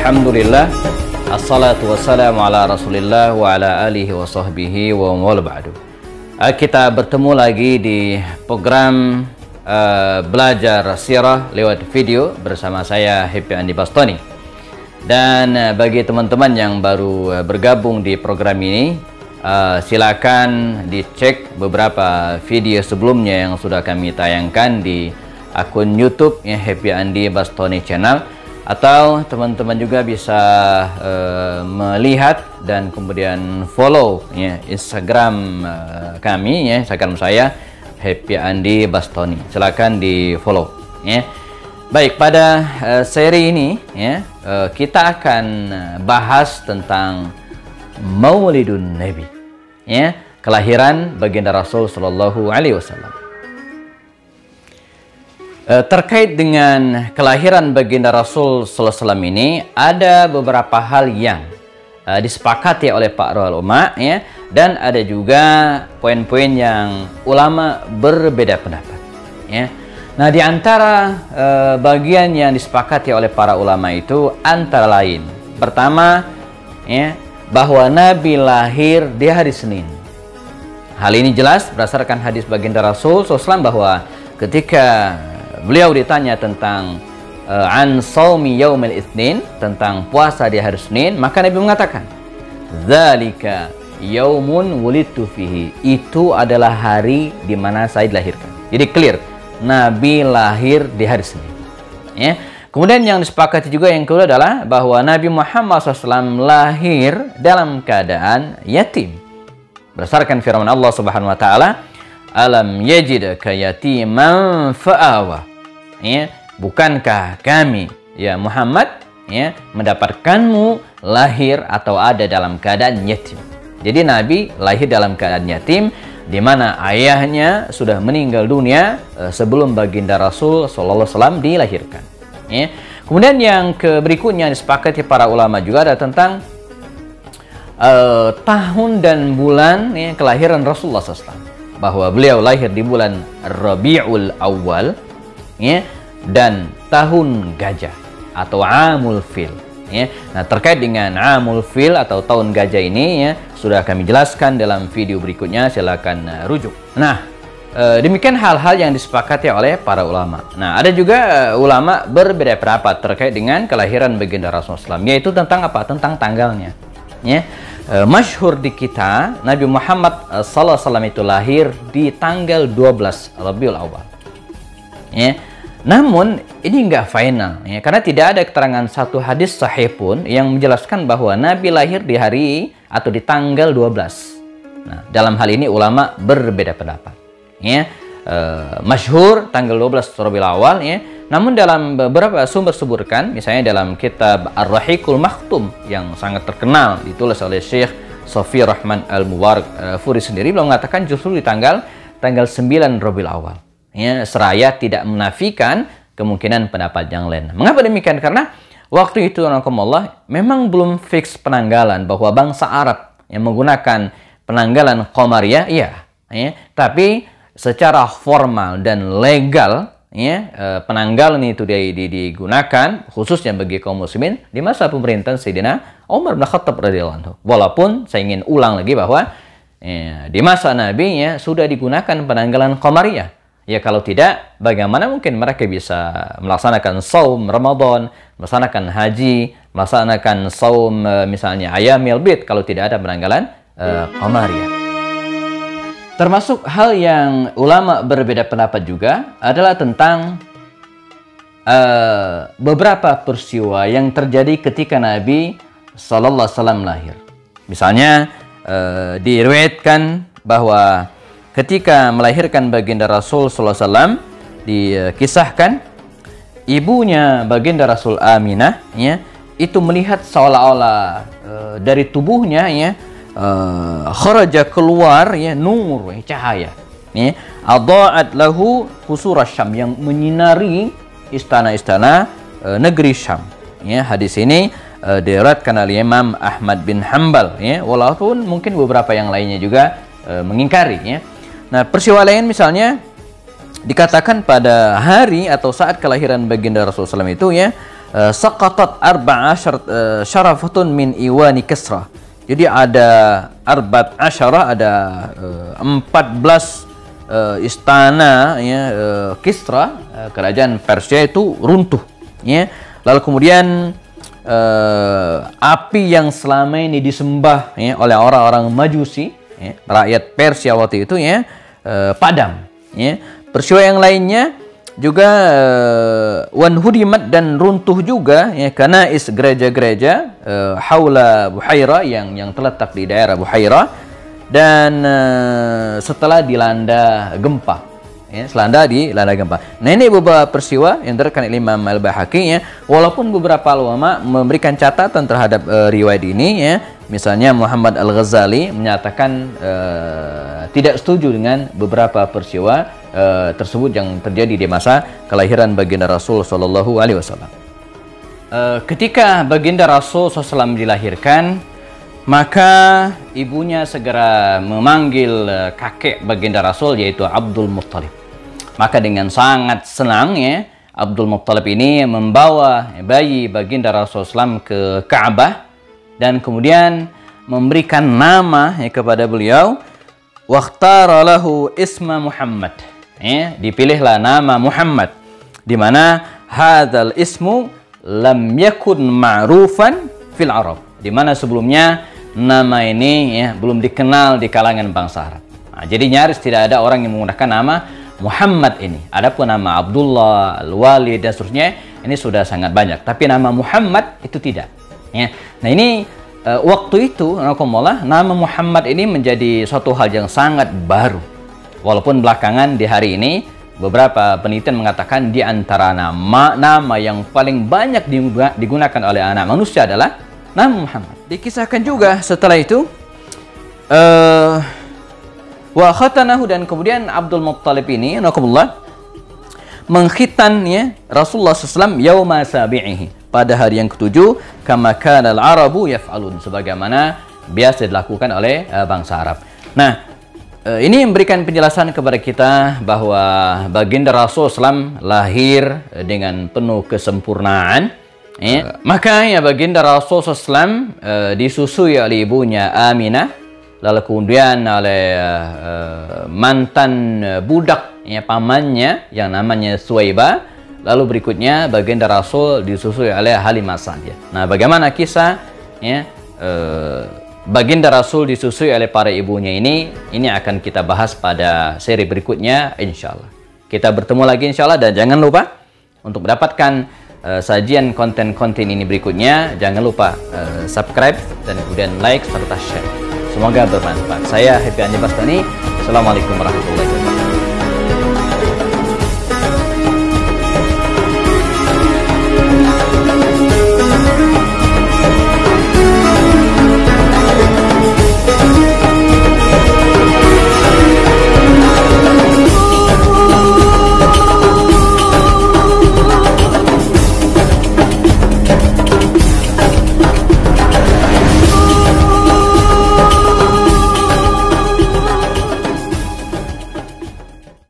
Alhamdulillah, assalatu wassalamu ala rasulillah wa ala alihi wa sahbihi wa wala ba'du. Kita bertemu lagi di program belajar sirah lewat video bersama saya Happy Andi Bastoni. Dan bagi teman-teman yang baru bergabung di program ini, silakan dicek beberapa video sebelumnya yang sudah kami tayangkan di akun YouTube ya, Happy Andi Bastoni Channel. Atau teman-teman juga bisa melihat dan kemudian follow ya, Instagram kami ya, Instagram saya Happy Andi Bastoni. Silakan di follow ya. Baik, pada seri ini ya, kita akan bahas tentang Maulidun Nabi ya, kelahiran baginda Rasul Shallallahu Alaihi Wasallam. Terkait dengan kelahiran baginda Rasul Sallallahu Alaihi Wasallam ini, ada beberapa hal yang disepakati oleh para ulama ya, dan ada juga poin-poin yang ulama berbeda pendapat ya. Nah, di antara bagian yang disepakati oleh para ulama itu antara lain, pertama ya, bahwa Nabi lahir di hari Senin. Hal ini jelas berdasarkan hadis baginda Rasul SAW bahwa ketika beliau ditanya tentang an saumi yaumil itsnin, tentang puasa di hari Senin, maka Nabi mengatakan, "Dzalika yaumun wulidtu fihi." Itu adalah hari di mana saya dilahirkan. Jadi clear, Nabi lahir di hari Senin. Ya. Kemudian yang disepakati juga yang kedua adalah bahwa Nabi Muhammad SAW lahir dalam keadaan yatim. Berdasarkan firman Allah Subhanahu wa taala, "Alam yajidka yatiman fa'awa." Ya, bukankah kami ya Muhammad ya mendapatkanmu lahir atau ada dalam keadaan yatim. Jadi Nabi lahir dalam keadaan yatim, di mana ayahnya sudah meninggal dunia sebelum baginda Rasul sallallahu alaihi wasallam dilahirkan. Ya. Kemudian yang berikutnya disepakati para ulama juga ada tentang tahun dan bulan ya, kelahiran Rasulullah SAW, bahwa beliau lahir di bulan Rabiul Awal ya, dan tahun gajah atau Amul Fil ya. Nah, terkait dengan Amul Fil atau tahun gajah ini ya, sudah kami jelaskan dalam video berikutnya, silakan rujuk. Nah, demikian hal-hal yang disepakati oleh para ulama. Nah, ada juga ulama berbeda pendapat terkait dengan kelahiran baginda Rasulullah SAW, yaitu tentang apa? Tentang tanggalnya ya. Masyhur di kita, Nabi Muhammad SAW itu lahir di tanggal 12 Rabiul Awal ya. Namun ini enggak final ya, karena tidak ada keterangan satu hadis sahih pun yang menjelaskan bahwa Nabi lahir di hari atau di tanggal 12. Nah, dalam hal ini ulama berbeda pendapat ya. Masyhur tanggal 12 Rabiul Awal ya. Namun dalam beberapa sumber sebutkan, misalnya dalam kitab Ar-Rahiqul Maktum yang sangat terkenal ditulis oleh Syekh Sofi Rahman Al-Mubarak Furi sendiri, beliau mengatakan justru di tanggal 9 Rabiul Awal. Ya, seraya tidak menafikan kemungkinan pendapat yang lain. Mengapa demikian? Karena waktu itu Allah memang belum fix penanggalan, bahwa bangsa Arab yang menggunakan penanggalan Qamariyah iya ya, tapi secara formal dan legal ya, penanggalan itu digunakan khususnya bagi kaum muslimin di masa pemerintahan Sayyidina Umar bin Khattab radhiyallahu anhu. Walaupun saya ingin ulang lagi bahwa ya, di masa Nabi ya, sudah digunakan penanggalan Qamariyah. Ya, kalau tidak, bagaimana mungkin mereka bisa melaksanakan saum Ramadan, melaksanakan haji, melaksanakan saum misalnya Ayyamil Bid kalau tidak ada penanggalan Qamariyah. Termasuk hal yang ulama berbeda pendapat juga adalah tentang beberapa peristiwa yang terjadi ketika Nabi Sallallahu Alaihi Wasallam lahir. Misalnya diriwayatkan bahwa ketika melahirkan baginda Rasul Sallallahu Alaihi Wasallam, dikisahkan ibunya baginda Rasul Aminah ya, itu melihat seolah-olah dari tubuhnya ya, kharaja keluar ya nur ya, cahaya ya, adha'at lahu qusur Syam, yang menyinari istana-istana negeri Syam ya. Hadis ini diriwayatkan oleh Imam Ahmad bin Hanbal ya, walaupun mungkin beberapa yang lainnya juga mengingkari ya. Nah, peristiwa lain misalnya dikatakan pada hari atau saat kelahiran baginda Rasulullah SAW itu ya, saqatat 14 syarafatun min iwani Kisra. Jadi ada 14, ada 14 istana ya, Kisra, kerajaan Persia itu runtuh ya. Lalu kemudian api yang selama ini disembah ya, oleh orang-orang Majusi ya, rakyat Persia waktu itu ya, padam ya. Peristiwa yang lainnya juga wanhudimat dan runtuh juga ya, karena gereja-gereja haula Buhaira yang terletak di daerah Buhaira, dan setelah dilanda gempa ya, dilanda gempa. Nah, ini beberapa peristiwa yang diriwayatkan Imam Al-Baihaqi ya, walaupun beberapa ulama memberikan catatan terhadap riwayat ini ya. Misalnya Muhammad Al-Ghazali menyatakan tidak setuju dengan beberapa peristiwa tersebut yang terjadi di masa kelahiran baginda Rasul Shallallahu Alaihi Wasallam. Ketika baginda Rasul SAW dilahirkan, maka ibunya segera memanggil kakek baginda Rasul, yaitu Abdul Muttalib. Maka dengan sangat senang ya, Abdul Muttalib ini membawa bayi baginda Rasul SAW ke Ka'bah dan kemudian memberikan nama ya, kepada beliau. Wakhtara lahu isma Muhammad. Ya, dipilihlah nama Muhammad, di mana hadzal ismu lam yakun ma'rufan fil Arab, di mana sebelumnya nama ini ya, belum dikenal di kalangan bangsa Arab. Nah, jadi nyaris tidak ada orang yang menggunakan nama Muhammad ini. Adapun nama Abdullah, Al-Walid dan seterusnya ini sudah sangat banyak, tapi nama Muhammad itu tidak ya. Nah, ini waktu itu nama Muhammad ini menjadi suatu hal yang sangat baru. Walaupun belakangan di hari ini beberapa penelitian mengatakan di antara nama yang paling banyak digunakan oleh anak manusia adalah nama Muhammad. Dikisahkan juga setelah itu wa khatanahu, dan kemudian Abdul Muttalib ini mengkhitan ya, Rasulullah SAW yauma sabi'ihi, pada hari yang ketujuh, kama kana al-arabu yaf'alun, sebagaimana biasa dilakukan oleh bangsa Arab. Nah, ini memberikan penjelasan kepada kita bahwa baginda Rasul SAW lahir dengan penuh kesempurnaan ya. Maka ya, baginda Rasul SAW disusui oleh ibunya Aminah, lalu kemudian oleh mantan budak ya, pamannya yang namanya Suwaibah. Lalu berikutnya baginda Rasul disusui oleh Halimah Sa'diyah. Nah, bagaimana kisah ya, baginda Rasul disusui oleh para ibunya ini akan kita bahas pada seri berikutnya insyaallah. Kita bertemu lagi insyaallah, dan jangan lupa untuk mendapatkan sajian konten-konten ini berikutnya, jangan lupa subscribe dan kemudian like serta share. Semoga bermanfaat. Saya Happy Anjay Bastani. Assalamualaikum warahmatullahi wabarakatuh.